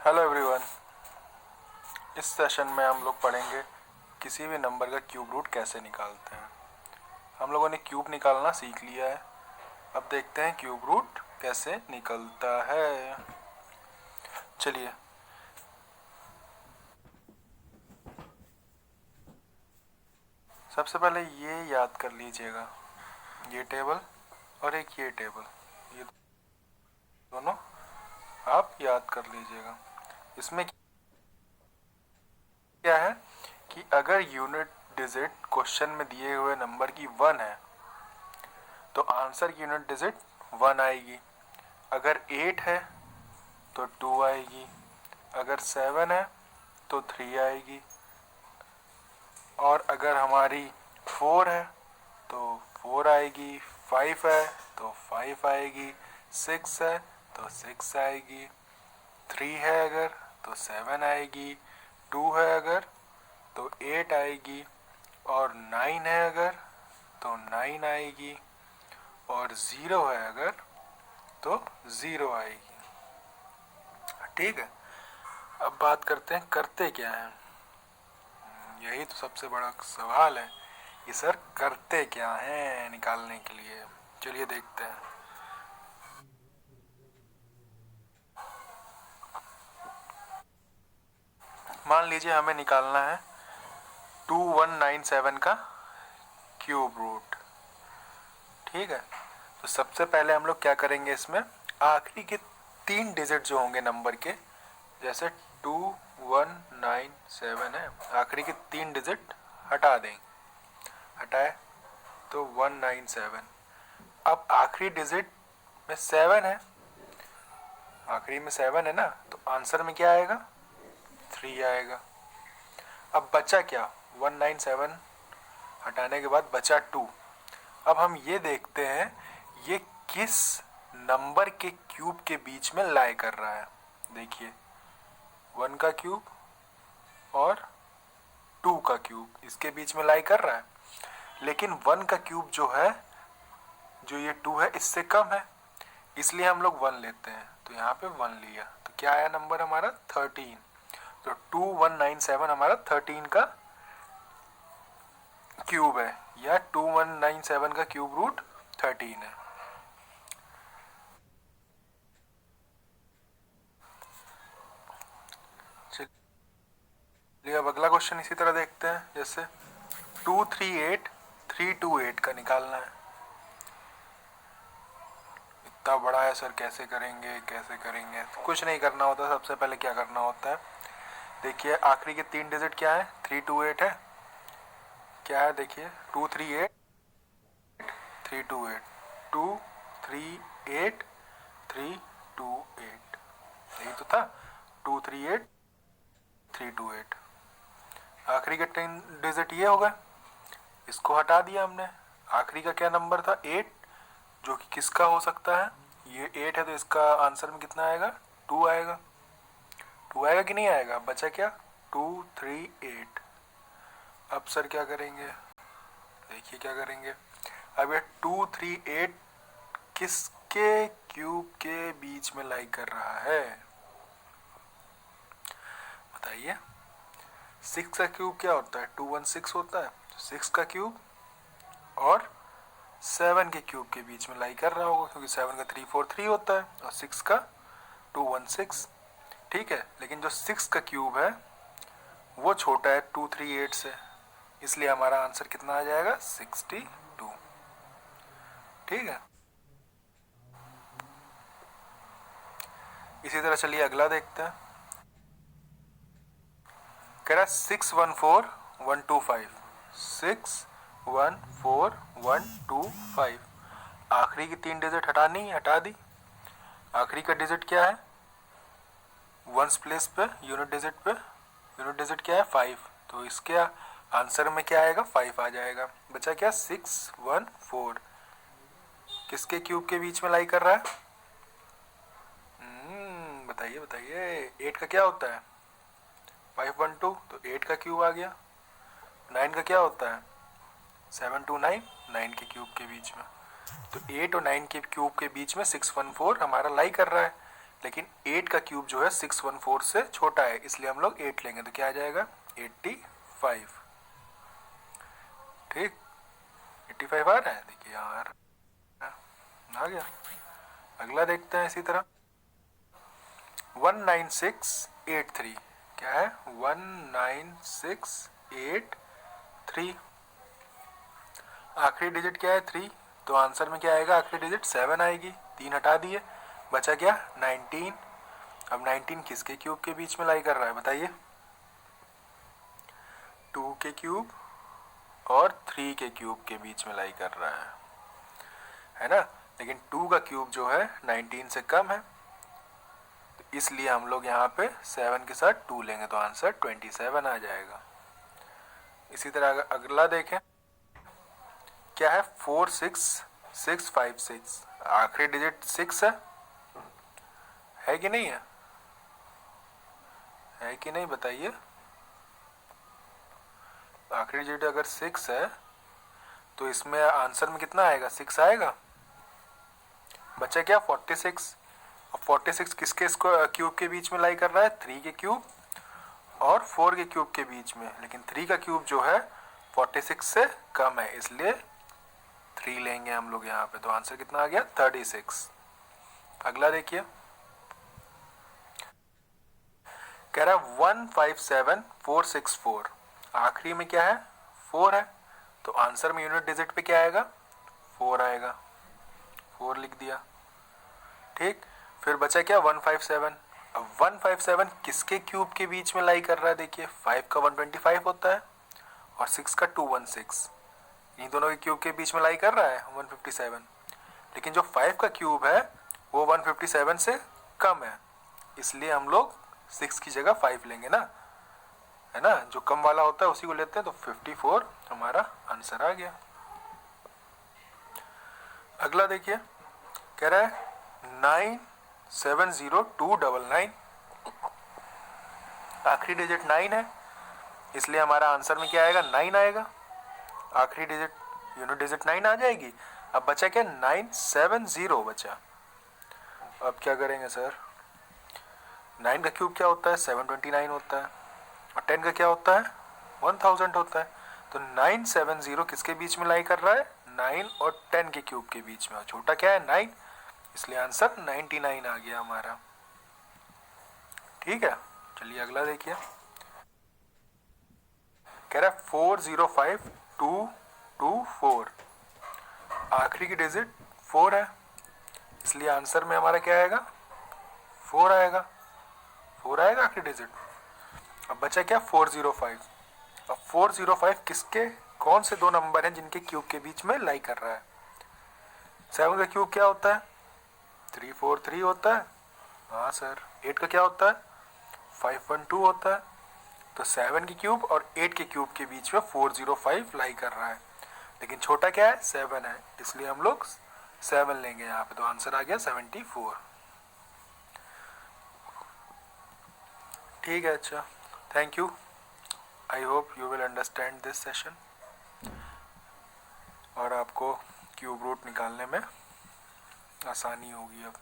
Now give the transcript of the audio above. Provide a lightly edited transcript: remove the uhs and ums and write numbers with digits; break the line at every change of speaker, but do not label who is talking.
Hello everyone. इस session में हम लोग पढ़ेंगे किसी भी नंबर का क्यूब रूट कैसे निकालते हैं। हम लोगों ने क्यूब निकालना सीख लिया है, अब देखते हैं क्यूब रूट कैसे निकलता है। चलिए, सबसे पहले ये याद कर लीजिएगा, ये टेबल और एक ये टेबल, ये दोनों आप याद कर लीजिएगा। इसमें क्या है कि अगर यूनिट डिजिट क्वेश्चन में दिए हुए नंबर की 1 है तो आंसर की यूनिट डिजिट 1 आएगी। अगर 8 है तो 2 आएगी, अगर 7 है तो 3 आएगी, और अगर हमारी 4 है तो 4 आएगी, 5 है तो 5 आएगी, 6 है तो 6 आएगी, 3 है अगर तो 7 आएगी, 2 है अगर तो 8 आएगी, और 9 है अगर तो 9 आएगी, और 0 है अगर तो 0 आएगी। ठीक है, अब बात करते हैं करते क्या है। यही तो सबसे बड़ा सवाल है कि सर करते क्या हैं निकालने के लिए। चलिए देखते हैं। मान लीजिए हमें निकालना है 2197 का क्यूब रूट। ठीक है, तो सबसे पहले हम लोग क्या करेंगे, इसमें आखिरी के 3 डिजिट जो होंगे नंबर के, जैसे 2197 है, आखिरी के 3 डिजिट हटा देंगे। हटाए तो 197। अब आखिरी डिजिट में 7 है, आखिरी में 7 है ना, तो आंसर में क्या आएगा, 3 आएगा। अब बचा क्या, 197 हटाने के बाद बचा 2। अब हम ये देखते हैं ये किस नंबर के क्यूब के बीच में लाई कर रहा है। देखिए, 1 का क्यूब और 2 का क्यूब इसके बीच में लाई कर रहा है, लेकिन 1 का क्यूब जो है, जो ये 2 है, इससे कम है, इसलिए हम लोग 1 लेते हैं। तो यहाँ पे 1 लिया तो क्या आया नंबर हमारा, 13। तो 2197 हमारा 13 का क्यूब है, या 2197 का क्यूब रूट 13 है। चलिए अब अगला क्वेश्चन इसी तरह देखते हैं। जैसे 238328 का निकालना है। इतना बड़ा है सर, कैसे करेंगे कैसे करेंगे। तो कुछ नहीं करना होता, सबसे पहले क्या करना होता है, देखिए आखिरी के 3 डिजिट क्या है, 328 है। क्या है देखिए, 238 328, 238 328, यही तो था, 238 328। आखिरी का 10 डिजिट ये होगा, इसको हटा दिया हमने। आखिरी का क्या नंबर था, 8, जो कि किसका हो सकता है, ये 8 है, तो इसका आंसर में कितना आएगा, 2 आएगा। 2 आएगा कि नहीं आएगा, बचा क्या, 238। अब सर क्या करेंगे, देखिए क्या करेंगे। अब ये 238 किसके क्यूब के बीच में लाई कर रहा है, बताइए। 6 का क्यूब क्या होता है, 216 होता है, तो 6 का क्यूब और 7 के क्यूब के बीच में लाई कर रहा होगा, क्योंकि 7 का 343 होता है और 6 का 216। ठीक है, लेकिन जो 6 का क्यूब है वो छोटा है 238 से, इसलिए हमारा आंसर कितना आ जाएगा, 62। ठीक है, इसी तरह चलिए अगला देखते हैं। कह रहा है 614125, 614125। आखिरी की 3 डिजिट हटानी, हटा दी। आखिरी का डिजिट क्या है, वंस प्लेस पे, यूनिट डिजिट पे, यूनिट डिजिट क्या है, 5, तो इसके आंसर में क्या आएगा, 5 आ जाएगा। बचा क्या, 614 किसके क्यूब के बीच में लाई कर रहा है, बताइए बताइए। 8 का क्या होता है, 512, तो 8 का क्यूब आ गया। 9 का क्या होता है, 729, 9 के क्यूब के बीच में। तो 8 और 9 के क्यूब के बीच में 614 हमारा लाई कर रहा है, लेकिन 8 का क्यूब जो है 614 से छोटा है, इसलिए हम लोग 8 लेंगे, तो क्या आ जाएगा 85। ठीक, 85 आ रहा है, देखिए यार आ गया। अगला देखते हैं इसी तरह 19683, क्या है 19683, आखिरी डिजिट क्या है 3, तो आंसर में क्या आएगा, आखिरी डिजिट 7 आएगी, 3 हटा दिए, बचा क्या 19। अब 19 किसके क्यूब के बीच में लाई कर रहा है बताइए, 2 के क्यूब और 3 के क्यूब के बीच में लाई कर रहा है ना। लेकिन 2 का क्यूब जो है 19 से कम है, तो इसलिए हम लोग यहाँ पे 7 के साथ 2 लेंगे, तो आंसर 27 आ जाएगा। इसी तरह अगला देखें, क्या है 46656, आखिरी डिजिट 6 है कि नहीं है कि नहीं बताइए, आखिरी डिजिट अगर 6 है तो इसमें आंसर में कितना आएगा, 6 आएगा, बचा क्या 46। अब 46 किसके क्यूब के बीच में लाई कर रहा है, 3 के क्यूब और 4 के क्यूब के बीच में, लेकिन 3 का क्यूब जो है 46 से कम है, इसलिए 3 लेंगे हम लोग यहाँ पे, तो आंसर कितना आ गया 36। अगला देखिए, कह रहा है 157464, आखिरी में क्या है 4 है, तो आंसर में यूनिट डिजिट पे क्या आएगा 4 आएगा, 4 लिख दिया। ठीक, फिर बचा क्या 157। अब 157 किसके क्यूब के बीच में लाई कर रहा है, देखिए 5 का 125 होता है और 6 का 216, इन दोनों के क्यूब के बीच में लाई कर रहा है 157, लेकिन जो 5 का क्यूब है वो 157 से कम है, इसलिए हम लोग 6 की जगह 5 लेंगे ना, है ना, जो कम वाला होता है उसी को लेते हैं, तो 54 हमारा आंसर आ गया। अगला देखिए, कह रहा है 970299, आखिरी डिजिट 9 है, इसलिए हमारा आंसर में क्या आएगा 9 आएगा, आखिरी डिजिट यूनिट डिजिट 9 आ जाएगी। अब बचा क्या 970 बचा, अब क्या करेंगे सर, 9 का क्यूब क्या होता है 729 होता है, और 10 का क्या होता है 1000 होता है, तो 970 किसके बीच में लाई कर रहा है 9 और 10 के क्यूब के बीच में, और छोटा क्या है 9, इसलिए आंसर 99 आ गया हमारा। ठीक है, चलिए अगला देखिए, कह रहा है 405224, आखिरी की डिजिट 4 है, इसलिए आंसर में हमारा क्या आएगा 4 आएगा, 4 आएगा आखिरी डिजिट। अब बचा क्या 405, अब 405 किसके कौन से दो नंबर हैं जिनके क्यूब के बीच में लाई कर रहा है, 7 का क्यूब क्या होता है 343 होता है, हाँ सर। 8 का क्या होता है 512 होता है, तो 7 के क्यूब और 8 के क्यूब के बीच में 405 लाई कर रहा है, लेकिन छोटा क्या है 7 है, इसलिए हम लोग 7 लेंगे यहाँ पे, तो आंसर आ गया 74। ठीक है, अच्छा, thank you, I hope you will understand this session, और आपको क्यूब रूट निकालने में आसानी होगी अब।